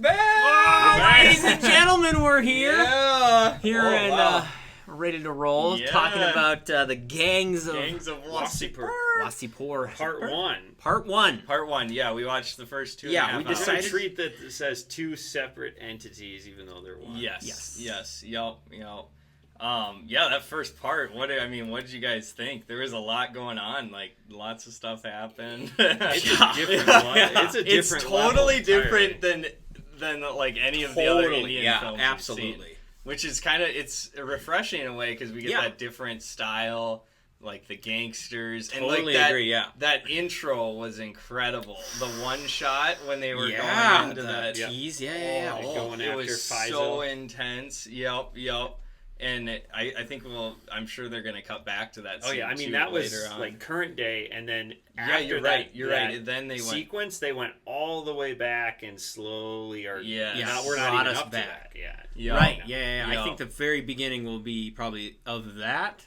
back! Ladies and gentlemen, we're here. Yeah! And ready to roll. Yeah. Talking about the Gangs of Wasseypur. Wasseypur. Part one. Part 1. Yeah, we watched the first two. Yeah, and a we half decided- hours. A treat that says two separate entities, even though they're one. Yes. Yep. Yeah, that first part. What did you guys think? There was a lot going on. Like, lots of stuff happened. It's a different one. It's a different It's totally level different than like any of the other Indian films. we've absolutely. seen. Which is it's refreshing in a way because we get that different style, like the gangsters. Totally and like agree, yeah. That intro was incredible. The one shot when they were Yeah, going into that tease. Yeah. Going it after was Faisal. so intense. Yep. And I think I'm sure they're gonna cut back to that. Oh scene yeah, I mean too that was later on. like current day, and then Yeah, after you're that, right. You're right. Then they went. sequence. They went all the way back and slowly are. Yes. we're not Brought even us up back. to that yet. Yeah. Right. Yeah. Yeah. I think the very beginning will be probably of that.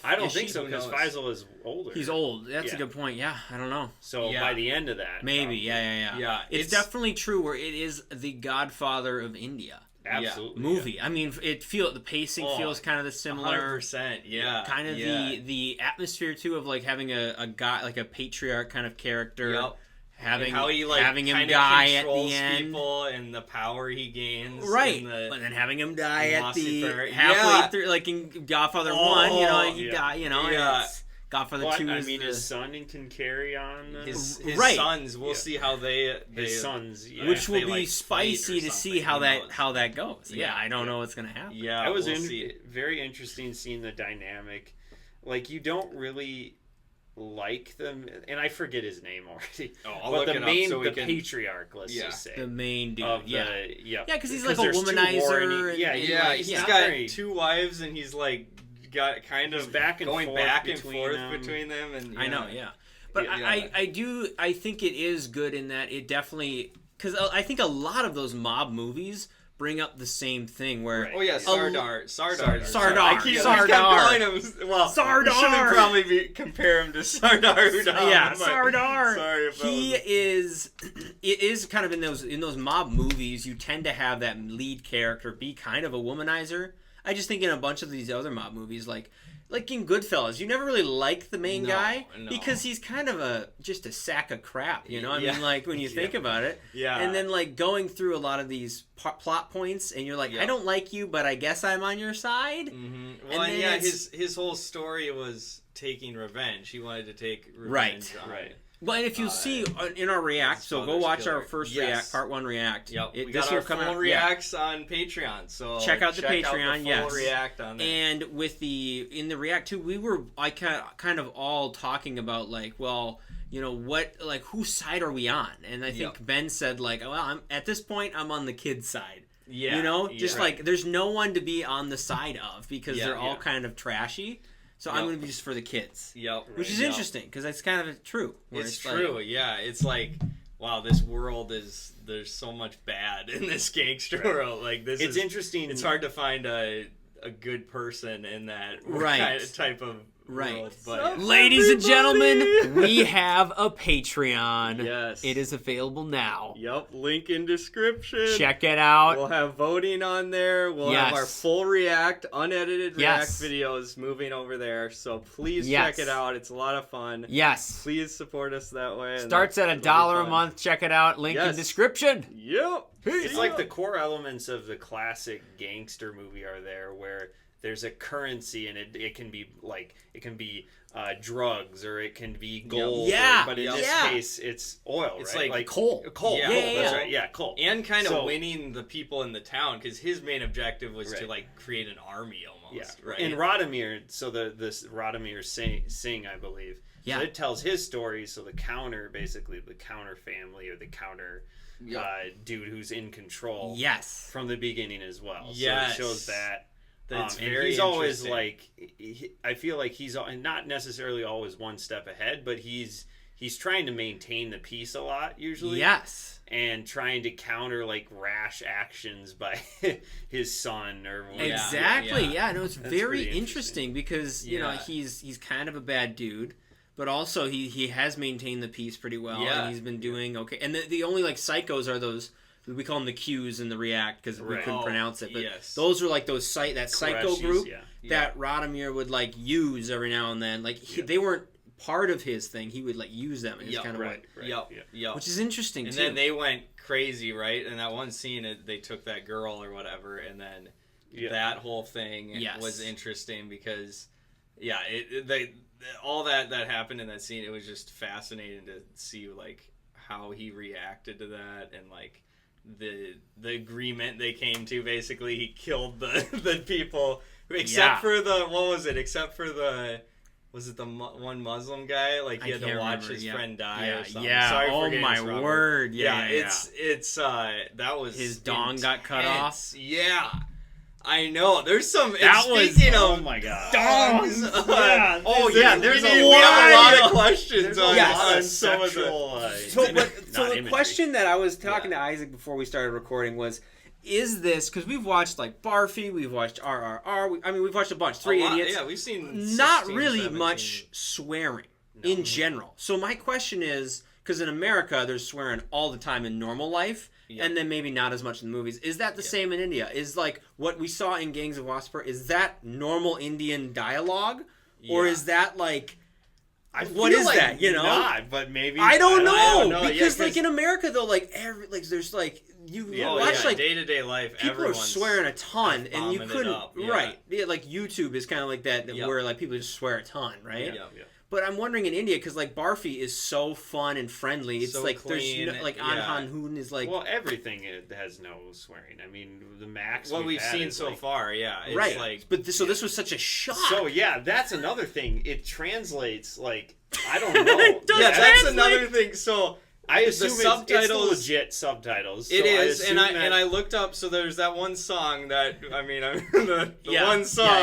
I don't If think she- so because knows? Faisal is older. He's old. That's a Yeah. good point. Yeah. I don't know. So Yeah. by the end of that, Maybe. probably. Yeah. Yeah, It's definitely true where it is the Godfather of India Absolutely. movie. I mean, the pacing feels kind of the similar. 100%. Yeah. Kind of the atmosphere too of like having a guy like a patriarch kind of character. Yep. Having And how he having him kind of die at controls the end. people and the power he gains. Right, and the- and then having him die at the Wasseypur. halfway Yeah. through, like in Godfather 1, he yeah. died, Yeah. it's Godfather But 2 I is mean, the, his son can carry on. his Right. sons. We'll see how they his sons, yeah. which will they, be like, fight spicy or to see something. how Who that knows? how that goes. Yeah, Yeah. I don't know what's gonna happen. Yeah, That was we'll see. very interesting seeing the dynamic. Like, you don't really like them, and I forget his name already. Oh, I'll but look the it up main, so we the can- patriarch, let's Yeah. just say, The main dude, of yeah, the yeah, because he's like a there's two womanizer. warring- and- yeah, Yeah, he's he's not got very- 2 wives and he's like got kind of He's back and going forth back and between forth them. between them. And I know, yeah. But Yeah. I think it is good in that it definitely, because I think a lot of those mob movies bring up the same thing where Right. Oh yeah, Sardar. Sardar. I keep Sardar. calling him. Well, Sardar. We shouldn't probably compare him to Sardar. yeah, but Sardar. Sorry about He is. It is kind of in those mob movies. You tend to have that lead character be kind of a womanizer. I just think in a bunch of these other mob movies, like in Goodfellas, you never really like the main guy because he's kind of just a sack of crap. You know, I mean, like when you think about it. Yeah. And then like going through a lot of these plot points, and you're like, I don't like you, but I guess I'm on your side. Mm-hmm. Well, And then yeah, it's- his whole story was taking revenge. He wanted to take revenge. Right. Well, and if you see in our React, so go father's watch killer. our first Yes. React, part 1 React. Yep, we this got will our come full out, reacts on Patreon, so Check out the Patreon, out the full yes. react on there. And with in the React too, I kind of all talking about like, well, you know what, like whose side are we on? And I think Ben said like, well, I'm at this point I'm on the kids' side. Yeah, you know, yeah. just like there's no one to be on the side of because they're all kind of trashy. So I'm going to be just for the kids. Yep. Which is interesting because that's kind of true. It's true, yeah. It's like, wow, this world there's so much bad in this gangster world. Like this It's interesting. It's hard to find a good person in that type of world. But ladies and gentlemen, we have a Patreon. Yes. It is available now. Yep, link in description. Check it out. We'll have voting on there. We'll have our full React, unedited React videos moving over there. So please check it out. It's a lot of fun. Yes. Please support us that way. Starts at $1 a month. Check it out. Link in description. Yep. It's like the core elements of the classic gangster movie are there, where there's a currency and it can be like drugs or it can be gold. Yeah. But in this case, it's oil. It's right? like coal. Coal. Yeah. That's right. Yeah, coal. And kind of winning the people in the town because his main objective was to like create an army almost. Yeah. Right. And Radomir, so this Radomir Singh, I believe. Yeah. So it tells his story. So the counter family or the counter dude who's in control. Yes. From the beginning as well. Yes. So it shows that. That's and very he's always interesting. I feel like he's not necessarily always one step ahead, but he's trying to maintain the peace a lot usually. Yes. And trying to counter like rash actions by his son or whatever. Exactly. Yeah. No, it's That's very pretty interesting because you know he's kind of a bad dude, but also he has maintained the peace pretty well, and he's been doing okay. And the only like psychos are those we call them the Qs and the React because we couldn't pronounce it. But those were like those that psycho group that Radomir would like use every now and then. Like they weren't part of his thing. He would like use them. And kind of which is interesting. And then they went crazy, right? In that one scene, they took that girl or whatever, and then that whole thing was interesting because all that happened in that scene. It was just fascinating to see like how he reacted to that and like the agreement they came to. Basically, he killed the people except for was it the one Muslim guy? Like he had to watch his friend die or something. Yeah. Sorry oh for my word. It's that was his dong got cut off. Yeah. I know. There's some. Oh my god. Dongs. There's we have a lot of questions on some of the. So the question that I was talking to Isaac before we started recording was, is this because we've watched like Barfi, we've watched RRR. We've watched a bunch. Three Idiots. Yeah, we've seen not really 17. Much swearing in general. So my question is, because in America there's swearing all the time in normal life. And then maybe not as much in the movies. Is that the same in India? Is like what we saw in Gangs of Wasseypur, is that normal Indian dialogue? Or is that like... What is like that, you know? Not, but maybe... I don't know. Because like in America though, like there's like... You watch like... day-to-day life, people are swearing a ton and you couldn't... Right. Yeah, like YouTube is kind of like that where like people just swear a ton, right? Yeah. But I'm wondering in India, because like Barfi is so fun and friendly. It's so like clean, there's like Anhan Hoon is like everything has no swearing. I mean the max we've seen so far, it's right. Like, but this was such a shock. So that's another thing. It translates like I don't know. That's another thing. So I assume it's legit subtitles. It is, and I looked up. So there's that one song that the one song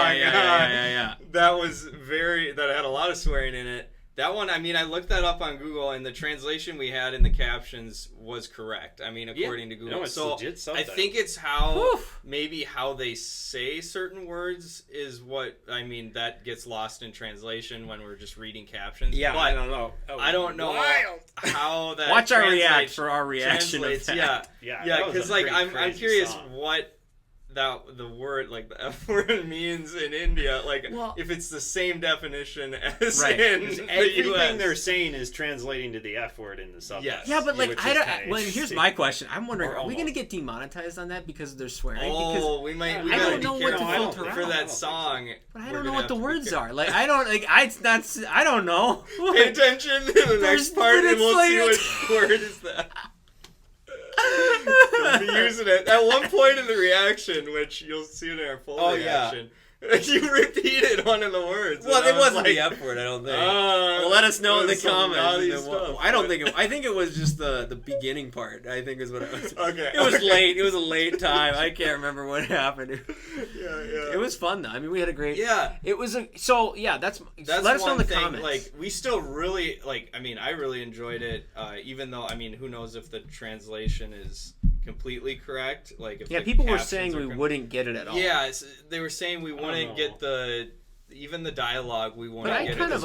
that was that had a lot of swearing in it. That one, I looked that up on Google, and the translation we had in the captions was correct. According to Google. No, it's legit subtitles. I think it's how they say certain words is what that gets lost in translation when we're just reading captions. Yeah, but I don't know. I don't know how that. Watch our react for our reaction. Yeah, because I'm curious what the word like the F word means in India, if it's the same definition as in the everything US. They're saying is translating to the F word in the subtitles. Yeah, but like here's my question. I'm wondering, are we going to get demonetized on that because they're swearing? Oh, we might. I don't know what to filter for that song. But I don't know what the words are. Like I don't I don't know. Pay attention to the next part, and we'll see which word is that. We'll be using it at one point in the reaction, which you'll see in our full reaction. You repeated one of the words. Well, it wasn't the F word, I don't think. Well, let us know in the comments. I don't think I think it was just the beginning part. I think is what it was. Okay. It was late. It was a late time. I can't remember what happened. It was fun though. We had a great. Yeah. It was that's let us know in the comments. Like we still really I really enjoyed it. Even though who knows if the translation is completely correct. Like if people were saying we wouldn't get it at all. Yeah, they were saying we wouldn't get even the dialogue. We wouldn't get it. But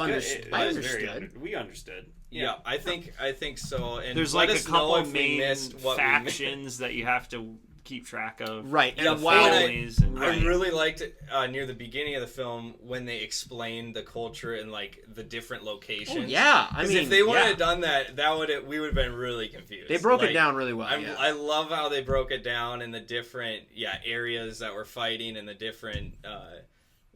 I understood. We understood. Yeah, I think so. And there's like a couple of main factions that you have to keep track of. Right. And families. I really liked it near the beginning of the film when they explained the culture and like the different locations. Oh, yeah. Because if they wouldn't have done that, we would have been really confused. They broke it down really well. I love how they broke it down in the different areas that were fighting and the different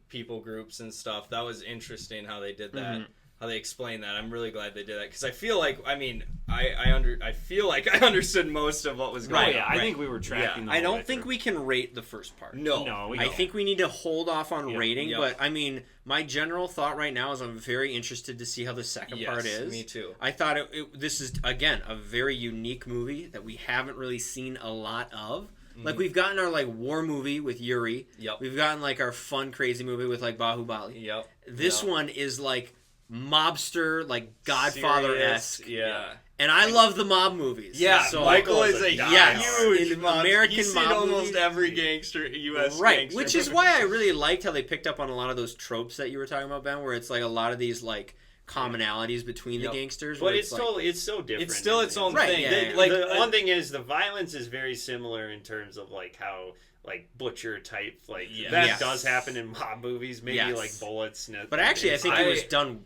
people groups and stuff. That was interesting how they did that. Mm-hmm. How they explained that. I'm really glad they did that because I feel like I feel like I understood most of what was going on. Yeah, I think we were tracking. I don't think we can rate the first part. No, I think we need to hold off on rating. But my general thought right now is I'm very interested to see how the second part is. Me too. I thought this is again a very unique movie that we haven't really seen a lot of. Mm-hmm. Like we've gotten our war movie with Yuri. Yep. We've gotten our fun crazy movie with Bahubali. Yep. This one is mobster, Godfather-esque. Yeah. And I love the mob movies. Yeah, so Michael is a huge American He's mob seen almost movies. every gangster, U.S. Right, gangster which is why I really liked how they picked up on a lot of those tropes that you were talking about, Ben, where it's a lot of these commonalities between the gangsters. But it's so different. It's still its own Right, thing. yeah. Like the one thing is the violence is very similar in terms of like how like butcher type that does happen in mob movies. Maybe like bullets. But actually, I think it was done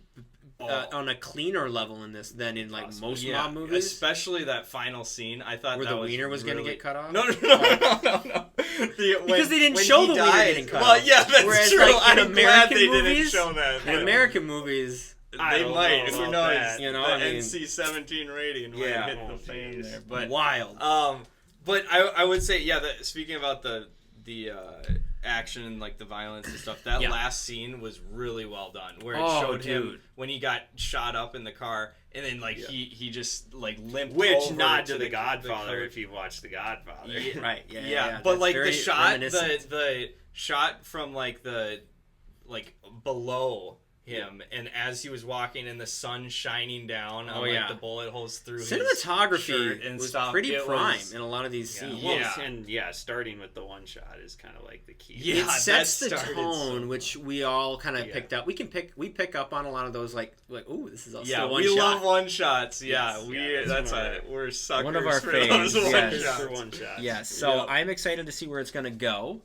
on a cleaner level in this than in like most mob movies. Especially that final scene. I thought where that the wiener was going really... to get cut off. No. Because they didn't show the wiener getting cut off. Well, yeah, that's Whereas, true. Like, I'm glad they didn't show that. In American movies. They might. Who knows? You know, the NC-17 rating might hit the fan there. But wild. But I would say, speaking about the action and like the violence and stuff, that last scene was really well done. Where it showed him when he got shot up in the car, and then like he just like limped. Which over nod to the The Godfather if you watch The Godfather. Yeah, right. Yeah. But like the shot, the shot from like the below him, and as he was walking and the sun shining down on the bullet holes through cinematography his shirt and was stuff, pretty prime in a lot of these scenes. Starting with the one shot is kind of like the key. It sets the tone, which we all kind of picked up. We pick up on a lot of those like ooh, this is also one shot. We love one shots. We're suckers. One of our faves. For one shot. Yes. So I'm excited to see where it's going to go.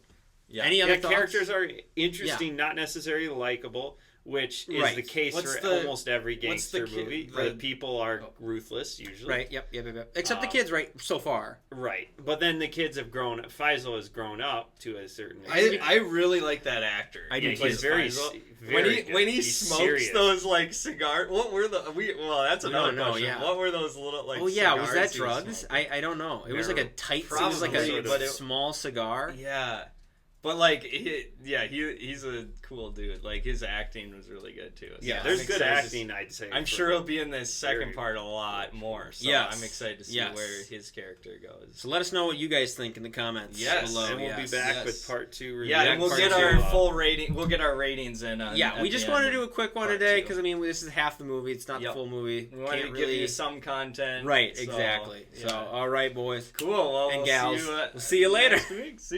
Yeah. Any other thoughts? Characters are interesting, not necessarily likable. Which is the case for almost every gangster movie. The people are ruthless, usually. Right, yep. Except the kids, right, so far. Right. But then the kids have grown up. Faisal has grown up to a certain extent. I really like that actor. I do. He's very when he smokes serious. Those, like, cigars. What were the... that's another question. Yeah. What were those little, like, cigars? Was that drugs? I don't know. It was like a tight... Probably, it was like a small cigar. Yeah. But like, he's a cool dude. Like his acting was really good too. So yeah, there's good acting. I'd say. I'm sure he'll be in this second part a lot more. So I'm excited to see where his character goes. So let us know what you guys think in the comments below. And we'll be back with part 2. And we'll get our full rating. We'll get our ratings in. We just want to do a quick one today because this is half the movie. It's not the full movie. We wanted to give you some content. Right. Exactly. So all right, boys. Cool. Well, and gals. We'll see you later. Next week. See